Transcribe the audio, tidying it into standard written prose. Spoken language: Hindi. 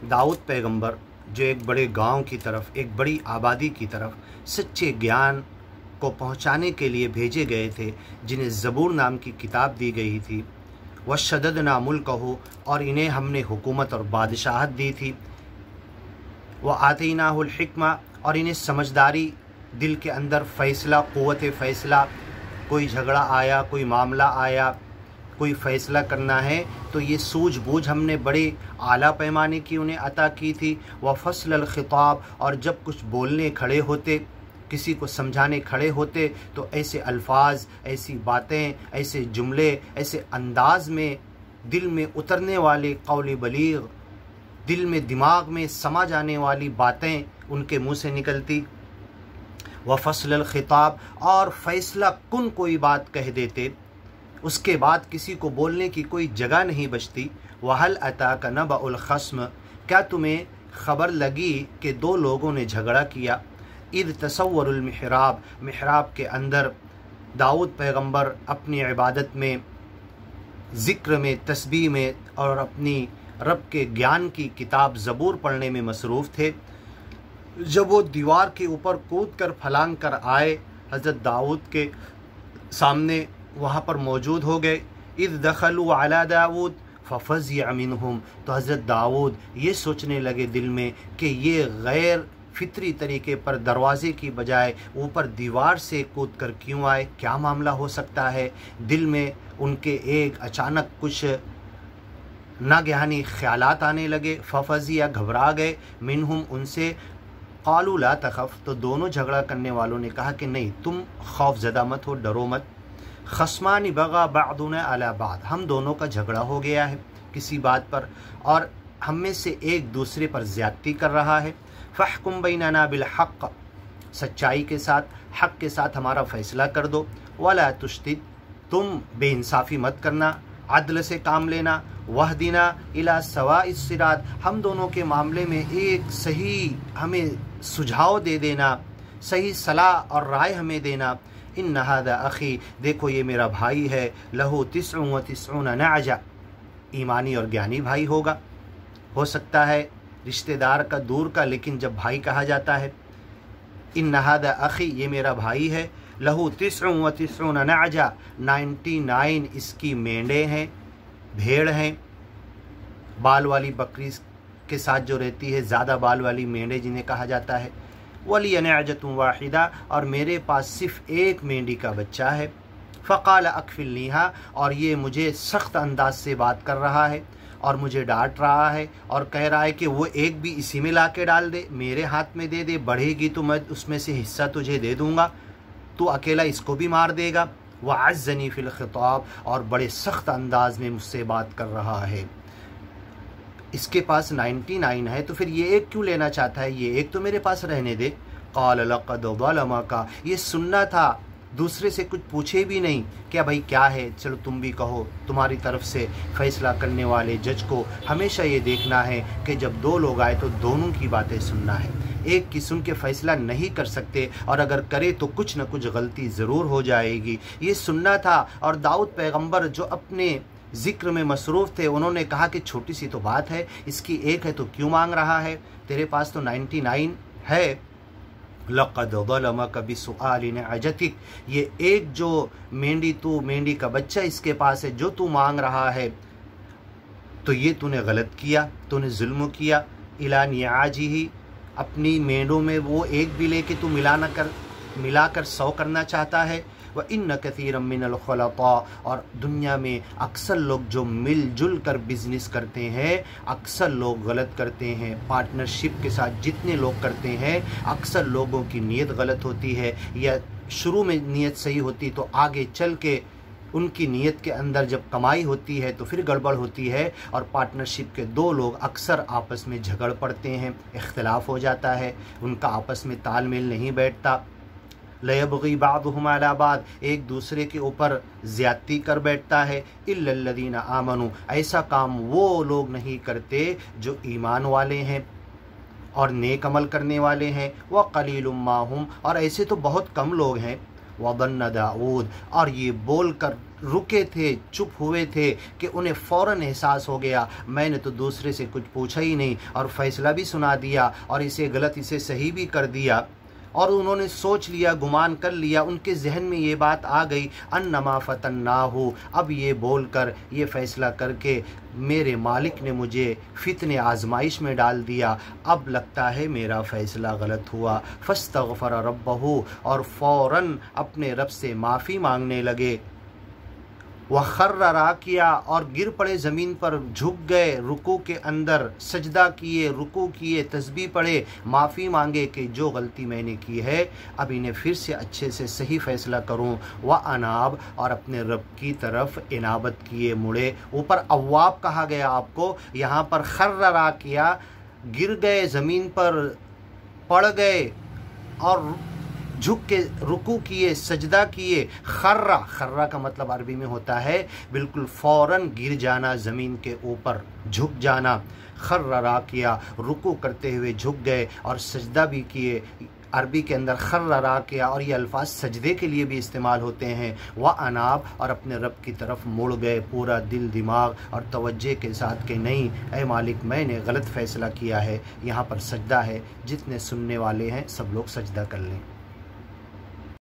दाऊद पैगंबर जो एक बड़े गांव की तरफ, एक बड़ी आबादी की तरफ सच्चे ज्ञान को पहुंचाने के लिए भेजे गए थे, जिन्हें ज़बूर नाम की किताब दी गई थी। वशद्ददना मुल्कहु, और इन्हें हमने हुकूमत और बादशाहत दी थी। व आतीनाहुल हिक्मा, और इन्हें समझदारी, दिल के अंदर फ़ैसला, क़ुव्वत फ़ैसला, कोई झगड़ा आया, कोई मामला आया, कोई फ़ैसला करना है तो ये सूझबूझ हमने बड़े आला पैमाने की उन्हें अता की थी। व फ़स्लल ख़िताब, और जब कुछ बोलने खड़े होते, किसी को समझाने खड़े होते तो ऐसे अल्फाज, ऐसी बातें, ऐसे जुमले, ऐसे अंदाज़ में दिल में उतरने वाले कौल बलीग, दिल में दिमाग में समा जाने वाली बातें उनके मुँह से निकलती। व फ़स्लल ख़िताब, और फ़ैसला कुन कोई बात कह देते, उसके बाद किसी को बोलने की कोई जगह नहीं बचती। वहल अताका नबउल ख़स्म, क्या तुम्हें ख़बर लगी कि दो लोगों ने झगड़ा किया। इद तसव्वरुल मिहराब, मिहराब के अंदर दाऊद पैगंबर अपनी इबादत में, ज़िक्र में, तस्बीह में और अपनी रब के ज्ञान की किताब ज़बूर पढ़ने में मसरूफ़ थे। जब वो दीवार के ऊपर कूद कर फलांग कर आए, हज़रत दाऊद के सामने वहाँ पर मौजूद हो गए। इद दखलू अला दाऊद फ़फ़ज़िअ मिनहुम, तो हज़रत दाऊद ये सोचने लगे दिल में कि ये गैर फितरी तरीके पर दरवाज़े की बजाय ऊपर दीवार से कूद कर क्यों आए, क्या मामला हो सकता है। दिल में उनके एक अचानक कुछ नागहानी ख्यालात आने लगे। फ़फ़ज़िअ, घबरा गए, मिनहुम, उनसे। क़ालू ला तख़फ़, तो दोनों झगड़ा करने वालों ने कहा कि नहीं, तुम खौफज़दा मत हो, डरो मत। ख़स्मानी बगा बादुना अला बाद, हम दोनों का झगड़ा हो गया है किसी बात पर और हम में से एक दूसरे पर ज़्यादती कर रहा है। फ़हकुम बैनना बिल हक़, सच्चाई के साथ, हक़ के साथ हमारा फ़ैसला कर दो। वला तुश्तिद, तुम बेइंसाफ़ी मत करना, अदल से काम लेना। वहदिना इला सवाइस सिरात, हम दोनों के मामले में एक सही हमें सुझाव दे देना, सही सलाह और राय हमें देना। इन हादा अख़ी, देखो ये मेरा भाई है। लहू तिस्उन व तिस्उन नअजा, ईमानी और ज्ञानी भाई होगा। हो सकता है रिश्तेदार का, दूर का, लेकिन जब भाई कहा जाता है, इन हादा अख़ी, ये मेरा भाई है। लहू तिस्उन व तिस्उन नअजा, 99 इसकी मेंढे हैं, भेड़ हैं। बाल वाली बकरी के साथ जो रहती है, ज़्यादा बाल वाली मेंढे जिन्हें कहा जाता है। वली नअजतुन वाहिदा, और मेरे पास सिर्फ़ एक मेंढी का बच्चा है। फ़क़ाल अकफ़िलनीहा, और ये मुझे सख्त अंदाज से बात कर रहा है और मुझे डांट रहा है और कह रहा है कि वो एक भी इसी में ला के डाल दे, मेरे हाथ में दे दे, बढ़ेगी तो मैं उसमें से हिस्सा तुझे दे दूँगा, तू अकेला इसको भी मार देगा। वअज़्ज़नी फ़िल ख़िताब, और बड़े सख्त अंदाज में मुझसे बात कर रहा है। इसके पास 99 है तो फिर ये एक क्यों लेना चाहता है, ये एक तो मेरे पास रहने दे। क़ाल लक़द ज़लमका, ये सुनना था, दूसरे से कुछ पूछे भी नहीं, क्या भाई क्या है, चलो तुम भी कहो। तुम्हारी तरफ से फ़ैसला करने वाले जज को हमेशा ये देखना है कि जब दो लोग आए तो दोनों की बातें सुनना है, एक की सुन के फ़ैसला नहीं कर सकते, और अगर करे तो कुछ न कुछ गलती ज़रूर हो जाएगी, ये सुनना था। और दाऊद पैगंबर जो अपने ज़िक्र में मसरूफ़ थे, उन्होंने कहा कि छोटी सी तो बात है, इसकी एक है तो क्यों मांग रहा है, तेरे पास तो 99 है। लक़द ज़लमक बिसुआलि नअजतिक, ये एक जो मेंढी का बच्चा इसके पास है जो तू मांग रहा है, तो ये तूने गलत किया, तूने जुल्म किया। इला नियाजिही, अपनी मेंढों में वो एक भी लेके तू मिलाकर 100 करना चाहता है। व इन्न कसीरम मिनल खुलता, और दुनिया में अक्सर लोग जो मिलजुल कर बिज़नेस करते हैं, अक्सर लोग गलत करते हैं। पार्टनरशिप के साथ जितने लोग करते हैं, अक्सर लोगों की नीयत गलत होती है, या शुरू में नीयत सही होती तो आगे चल के उनकी नीयत के अंदर जब कमाई होती है तो फिर गड़बड़ होती है। और पार्टनरशिप के दो लोग अक्सर आपस में झगड़ पड़ते हैं, इख्तिलाफ़ हो जाता है, उनका आपस में तालमेल नहीं बैठता। लयबग़ी बादुहुम अला बाद, एक दूसरे के ऊपर ज़्यादती कर बैठता है। इल्लल्लज़ीना आमनू, ऐसा काम वो लोग नहीं करते जो ईमान वाले हैं और नेक अमल करने वाले हैं। व क़लीलुम माहुम, और ऐसे तो बहुत कम लोग हैं। वज़न्न दाऊद, और ये बोल कर रुके थे, चुप हुए थे कि उन्हें फ़ौरन एहसास हो गया मैंने तो दूसरे से कुछ पूछा ही नहीं और फ़ैसला भी सुना दिया और इसे गलत इसे सही भी कर दिया। और उन्होंने सोच लिया, गुमान कर लिया, उनके जहन में ये बात आ गई अन्नमा फतन्नाहु, अब ये बोलकर ये फ़ैसला करके मेरे मालिक ने मुझे फितने आजमाइश में डाल दिया, अब लगता है मेरा फ़ैसला गलत हुआ। फस्तगफर रब्बहु, और फ़ौरन अपने रब से माफ़ी मांगने लगे। वखर्रा राकिया, और गिर पड़े ज़मीन पर, झुक गए रुकू के अंदर, सजदा किए, रुकू किए, तस्बीह पढ़े, माफ़ी मांगे कि जो गलती मैंने की है अब इन्हें फिर से अच्छे से सही फ़ैसला करूं। व अनाब, और अपने रब की तरफ इनाबत किए, मुड़े। ऊपर अव्वाब कहा गया आपको, यहाँ पर खर्रा राकिया, गिर गए ज़मीन पर, पड़ गए और झुक के रुकू किए, सजदा किए। खर्रा, खर्रा का मतलब अरबी में होता है बिल्कुल फ़ौरन गिर जाना, ज़मीन के ऊपर झुक जाना। खर्रा राकिया, रुकू करते हुए झुक गए और सजदा भी किए। अरबी के अंदर खर्रा राकिया और ये अल्फाज सजदे के लिए भी इस्तेमाल होते हैं। व अनाब, और अपने रब की तरफ मुड़ गए पूरा दिल दिमाग और तवज्जे के साथ कि नहीं ऐ मालिक मैंने गलत फ़ैसला किया है। यहाँ पर सजदा है, जितने सुनने वाले हैं सब लोग सजदा कर लें।